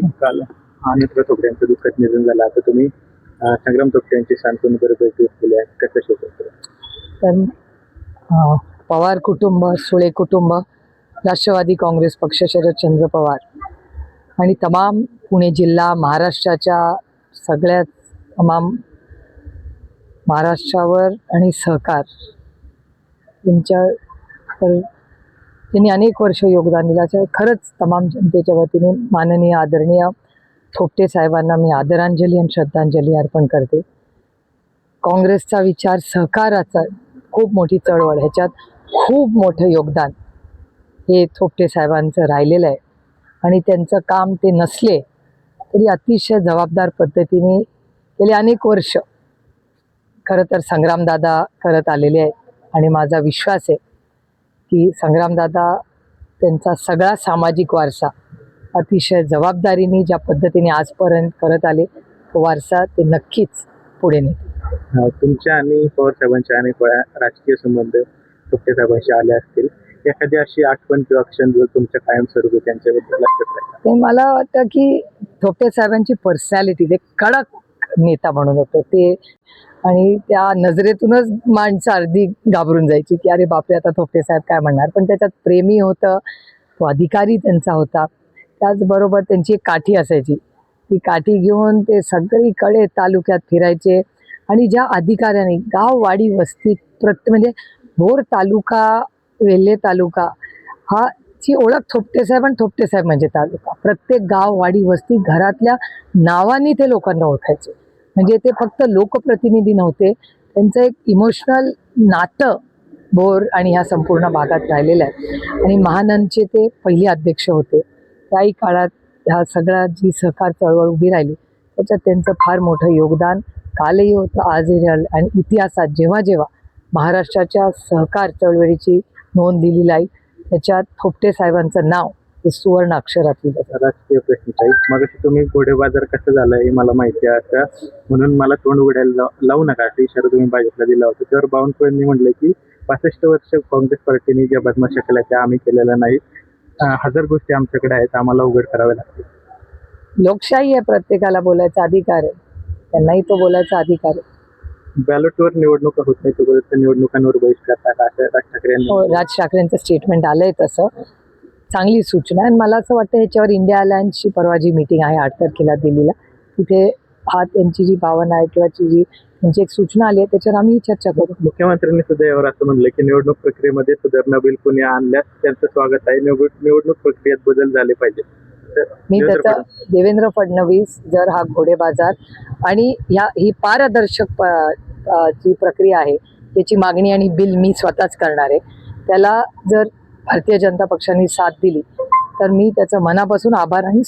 काल अनिल थोपटे यांचं दुःखद निधन झालं. आता तुम्ही संग्राम थोपटे यांची सांत्वन बरोबर केली आहे, कसं शोधतो? तर पवार कुटुंब, सुळे कुटुंब, राष्ट्रवादी काँग्रेस पक्ष, शरदचंद्र पवार आणि तमाम पुणे जिल्हा, महाराष्ट्राच्या सगळ्यात तमाम महाराष्ट्रावर आणि सहकार त्यांच्या त्यांनी अनेक वर्ष योगदान दिलं. असं खरंच तमाम जनतेच्या वतीने माननीय आदरणीय थोपटे साहेबांना मी आदरांजली आणि श्रद्धांजली अर्पण करते. काँग्रेसचा विचार, सहकाराचा खूप मोठी चळवळ, ह्याच्यात खूप मोठं योगदान हे थोपटे साहेबांचं राहिलेलं आहे आणि त्यांचं काम ते नसले तरी अतिशय जबाबदार पद्धतीने गेले अनेक वर्ष खरं तर संग्रामदादा करत आलेले आहेत आणि माझा विश्वास आहे की संग्रामदादा त्यांचा सगळा सामाजिक वारसा अतिशय जबाबदारीने ज्या पद्धतीने आजपर्यंत करत आले तो वारसा ते नक्कीच पुढे नेतील. तुमच्या आणि पवार साहेबांच्या अनेक वेळा राजकीय संबंध थोपटे साहेबांशी आले असतील, एखादी अशी आठवण किंवा क्षण जो तुमच्या कायमस्वरूपी त्यांच्याबद्दल लक्षात राहिला? ते मला वाटतं की थोपटे साहेबांची पर्सनॅलिटी, ते कडक नेता म्हणून होतं ते, आणि त्या नजरेतूनच माणसं अर्धी घाबरून जायची की अरे बापरे आता थोपटे साहेब काय म्हणणार. पण त्याच्यात प्रेमी होतं, तो अधिकारी त्यांचा होता. त्याचबरोबर त्यांची एक काठी असायची, ती काठी घेऊन ते सगळीकडे तालुक्यात फिरायचे आणि ज्या अधिकाऱ्यांनी गाव, वाडी, वस्ती म्हणजे भोर तालुका, वेल्हे तालुका हा ची ओळख थोपटे साहेब आणि थोपटे साहेब म्हणजे तालुका, प्रत्येक गाव, वाडी, वस्ती घरातल्या नावानी ते लोकांना ओळखायचे. म्हणजे ते फक्त लोकप्रतिनिधी नव्हते, त्यांचं एक इमोशनल नातं भोर आणि ह्या संपूर्ण भागात राहिलेलं आहे. आणि महानंदचे ते पहिले अध्यक्ष होते. त्याही काळात ह्या सगळ्या जी सहकार चळवळ उभी राहिली त्याच्यात त्यांचं फार मोठं योगदान कालही होतं, आजही राहिलं. आणि इतिहासात जेव्हा जेव्हा महाराष्ट्राच्या सहकार चळवळीची नोंद दिली जाईल त्याच्यात थोपटे साहेबांचं नाव हे सुवर्ण अक्षरात लिहिलं. राजकीय प्रश्न मग तुम्ही घोडे बाजार कसं झालं हे मला माहिती आहे, म्हणून मला तोंड उघडायला लावू नका असा इशारा तुम्ही भाजपला दिला होता. त्यावर बावनकुळेंनी म्हटलं की 65 वर्ष काँग्रेस पार्टीने ज्या बदमाशा केल्या त्या आम्ही केलेल्या नाही, 1000 गोष्टी आमच्याकडे आहेत, आम्हाला उघड कराव्या लागतील. लोकशाही आहे, प्रत्येकाला बोलायचा अधिकार आहे, त्यांनाही तो बोलायचा अधिकार आहे. बॅलेटवर निवडणुका होत नाही तोपर्यंत निवडणुकांवर बहिष्कार टाका असं राज ठाकरे यांनी. हो, राज ठाकरेंचं स्टेटमेंट आलंय तसं, चांगली सूचना आहे. आणि मला असं वाटतं ह्याच्यावर इंडिया अलायन्सची परवा जी मीटिंग आहे 8 तारखेला दिल्लीला, तिथे हा त्यांची जी भावना आहे किंवा त्यांची एक सूचना आली आहे त्याच्यावर आम्ही चर्चा करू. मुख्यमंत्र्यांनी सुद्धा यावर असं म्हणलं की निवडणूक प्रक्रियेमध्ये सुधारणा बिल कोणी आणल्यास त्यांचं स्वागत आहे, निवडणूक प्रक्रियेत बदल झाले पाहिजे. मी त्याचा देवेंद्र फडणवीस जर हा घोडे बाजार आणि ही पारदर्शक जी प्रक्रिया आहे त्याची मागणी आणि बिल मी स्वतःच करणार आहे, त्याला जर भारतीय जनता पक्षाने साथ दिली तर मी त्याचं मनापासून आभार आणि